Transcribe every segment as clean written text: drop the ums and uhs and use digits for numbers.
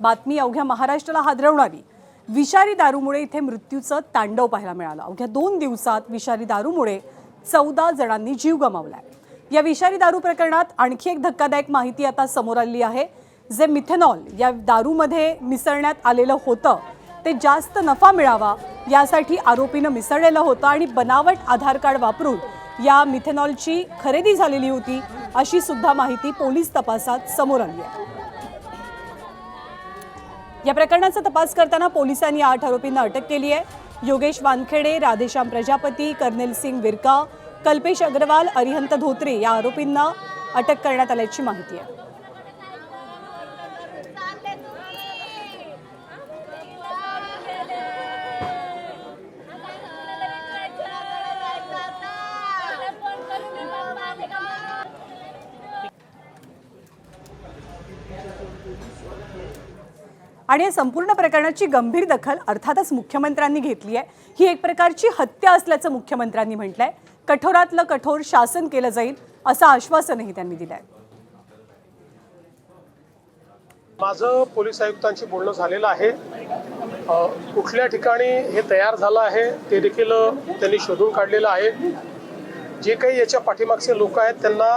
बातमी अवघ्या महाराष्ट्राला हादरवणारी। विषारी दारूमुळे इथे मृत्यूचं तांडव पाहायला मिळालं। अवघ्या 2 दिवसात विषारी दारूमुळे 14 जणांनी जीव गमावलाय। या विषारी दारू प्रकरणात आणखी एक धक्कादायक माहिती आता समोर आली आहे। जे मिथेनॉल या दारूमध्ये मिसळण्यात आलेलं होतं ते जास्त नफा मिळावा यासाठी आरोपीनं मिसळलेलं होतं आणि बनावट आधार कार्ड वापरून या मिथेनॉलची खरेदी झालेली होती, अशी सुद्धा माहिती पोलीस तपासात समोर आली आहे। या प्रकरणाचा तपास करताना पोलिसांनी 8 आरोपींना अटक केली आहे। योगेश वानखेडे, राधेश्याम प्रजापती, कर्नल सिंग विरका, कल्पेश अग्रवाल, अरिहंत धोत्रे या आरोपींना अटक करण्यात आल्याची माहिती आहे। आणि या संपूर्ण प्रकरणाची गंभीर दखल अर्थातच मुख्यमंत्र्यांनी घेतली आहे। ही एक प्रकारची हत्या असल्याचं मुख्यमंत्र्यांनी म्हटलंय। कठोरातलं कठोर शासन केलं जाईल असं आश्वासनही त्यांनी दिलंय। माझं पोलीस आयुक्तांशी बोलणं झालेलं आहे। कुठल्या ठिकाणी हे तयार झालं आहे ते देखील त्यांनी शोधून काढलेलं आहे। जे काही याच्या पाठीमागचे लोक आहेत त्यांना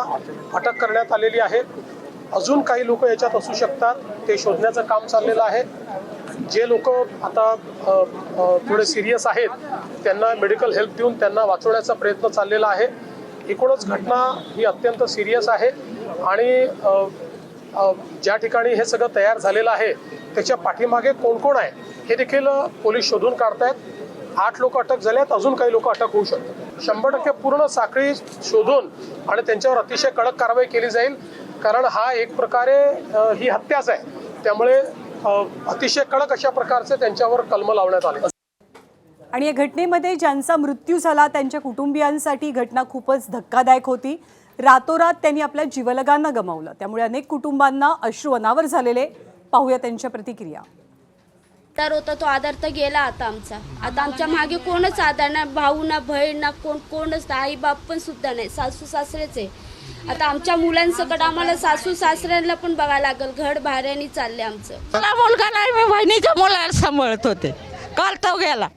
अटक करण्यात आलेली आहे। अजून काही लोक याच्यात असू शकतात, ते शोधण्याचं काम चाललेलं आहे। जे लोक आता थोडे सिरियस आहेत त्यांना मेडिकल हेल्प देऊन त्यांना वाचवण्याचा प्रयत्न चाललेला आहे। एकूणच घटना ही अत्यंत सिरियस आहे आणि ज्या ठिकाणी हे सगळं तयार झालेलं आहे त्याच्या पाठीमागे कोण कोण आहे हे देखील पोलीस शोधून काढतायत। 8 लोक अटक झालेत, अजून काही लोक अटक होऊ शकतात। 100% पूर्ण साखळी शोधून आणि त्यांच्यावर अतिशय कडक कारवाई केली जाईल, कारण हा एक प्रकारे ही हत्याच आहे। त्यामुळे अतिशय कडक अशा प्रकारचे त्यांच्यावर कलम लावण्यात आले। आणि या घटनेमध्ये ज्यांचा मृत्यू झाला त्यांच्या कुटुंबियांसाठी घटना खूपच धक्कादायक होती। रातोरात त्यांनी आपल्या जीवलगांना गमावलं, त्यामुळे अनेक कुटुंबांना अश्रू अनावर झालेले। पाहूया त्यांच्या प्रतिक्रिया। तर होता तो आधार तर गेला आता आमच्या मागे कोणच आधार नाही, भाऊ ना बहीण ना कोणच आई बाप पण सुद्धा नाही, सासू सासरेच आहे। आता आमच्या मुलांसकट आम्हाला सासू सासऱ्यांना पण बघायला लागल, घर भाड्याने चालले आमचं। मला मुलगा नाही, मी बहिणीच्या मुलाला सांभाळत होते, काल तो गेला।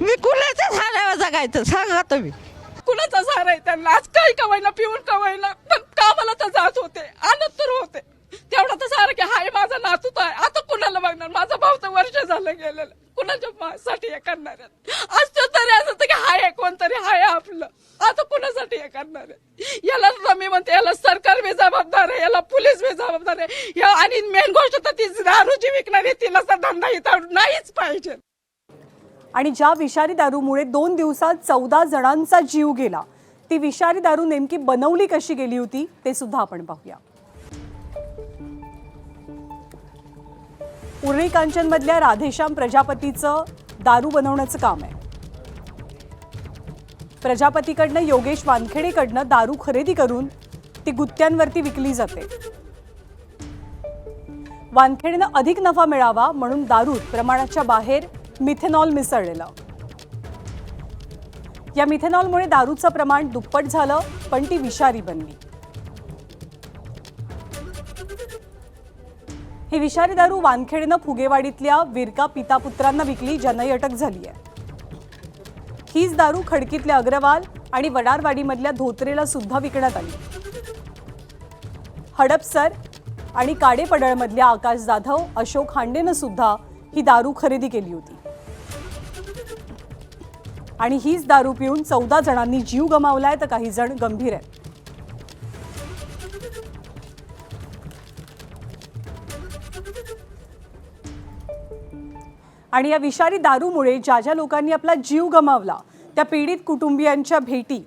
मी कुणाच्या सहाऱ्यावर जगायचं सांगा तुम्ही? कुणाचा सहारा आहे त्यांना? आज काही कमायला पिऊन कमायला पण कामाला तर जात होते, आणत तर होते। तेवढा तर सारं की हाय माझा नातूच आहे, आता कुणाला बघणार? माझा भाऊ तर वर्ष झालं गेलेलं, कुणाच्या साठी हे करणार आहेत? असतं तरी असं की हाय कोणतरी हाय आपलं, आता कुणासाठी हे करणार आहे? याला मी म्हणते याला सरकार बी जबाबदार आहे, याला पोलीस बी जबाबदार आहे। आणि मेन गोष्ट तर ती दारूची विकणारी तिला तर धंदा इथं नाहीच पाहिजे। आणि ज्या विषारी दारूमुळे 2 दिवसात 14 जणांचा जीव गेला, ती विषारी दारू नेमकी बनवली कशी गेली होती ते सुद्धा आपण पाहूया। उरळी कांचन मधल्या राधेश्याम प्रजापतीचं दारू बनवण्याचं काम आहे। प्रजापतीकडनं योगेश वानखेडेकडनं दारू खरेदी करून ती गुत्त्यांवरती विकली जाते। वानखेडेनं अधिक नफा मिळावा म्हणून दारूत प्रमाणाच्या बाहेर मिथेनॉल मिसळलेलं। या मिथेनॉलमुळे दारूचं प्रमाण दुप्पट झालं, पण ती विषारी बनली। ही विषारी दारू वानखेडेनं फुगेवाडीतल्या विरका पितापुत्रांना विकली, ज्यांनाही अटक झाली आहे। हीच दारू खडकीतल्या अग्रवाल आणि वडारवाडीमधल्या धोत्रेला सुद्धा विकण्यात आली। हडपसर आणि काडेपडळमधल्या आकाश जाधव, अशोक हांडेनं सुद्धा ही दारू खरेदी केली होती आणि हीच दारू पिऊन 14 जणांनी जीव गमावलाय, तर काही जण गंभीर आहेत। आणि या विषारी दारूमुळे ज्या लोकांनी आपला जीव गमावला त्या पीडित कुटुंबियांच्या भेटी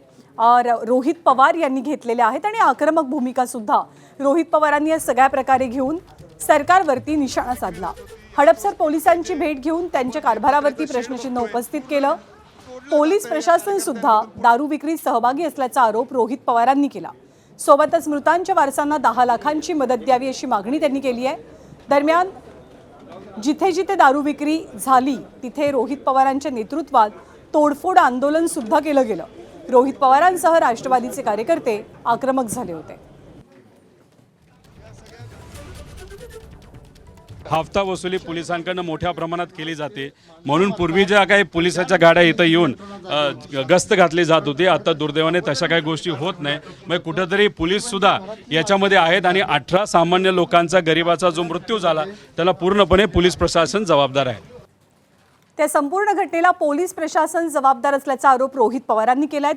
रोहित पवार यांनी घेतलेल्या आहेत आणि आक्रमक भूमिका सुद्धा रोहित पवारांनी या सगळ्या प्रकारे घेऊन सरकारवरती निशाणा साधला। हडपसर पोलिसांची भेट घेऊन त्यांच्या कारभारावरती प्रश्नचिन्ह उपस्थित केलं। पोलीस प्रशासन सुद्धा दारू विक्रीत सहभागी असल्याचा आरोप रोहित पवारांनी केला। सोबतच मृतांच्या वारसांना 10 लाखांची मदत द्यावी अशी मागणी त्यांनी केली आहे। दरम्यान जिथे जिथे दारू विक्री झाली तिथे रोहित पवारांच्या नेतृत्वात तोडफोड आंदोलन सुद्धा केलं गेलं। रोहित पवारांसह राष्ट्रवादीचे कार्यकर्ते आक्रमक झाले होते। हफ्ता वसुली पोलिसांकडनं मोठ्या प्रमाणात केली जाते. म्हणून पूर्वी ज्या काही पोलिसाच्या गाड्या इथं येऊन गस्त घातली जात होती, आता दुर्दैवाने तशा काही गोष्टी होत नाही. मग कुठंतरी पोलीससुद्धा याच्यामध्ये आहेत आणि 18 सामान्य लोकांचा, गरिबाचा जो मृत्यू झाला त्याला पूर्णपणे पोलीस प्रशासन जबाबदार आहे. त्या संपूर्ण घटनेला पोलीस प्रशासन जबाबदार असल्याचा आरोप रोहित पवारांनी केलाय.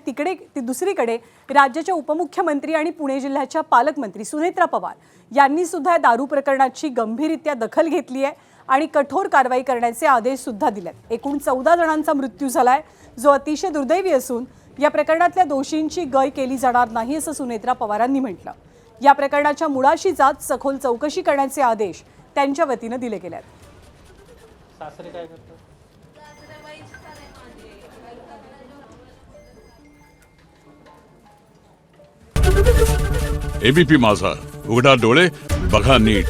दुसरीकडे राज्याच्या उपमुख्यमंत्री आणि पुणे जिल्ह्याच्या पालकमंत्री सुनेत्रा पवार यांनी सुद्धा दारू प्रकरणाची गंभीररित्या दखल घेतली आहे आणि कठोर कारवाई करण्याचे आदेश सुद्धा दिलेत. एकूण 14 जणांचा मृत्यू झालाय, जो अतिशय दुर्दैवी असून या प्रकरणातल्या दोषींची गय केली जाणार नाही असं सुनेत्रा पवारांनी म्हटलं. या प्रकरणाच्या मुळाशी जात सखोल चौकशी करण्याचे आदेश त्यांच्या वतीनं दिले गेले आहेत. एबीपी माझा, उघडा डोळे बघा नीट.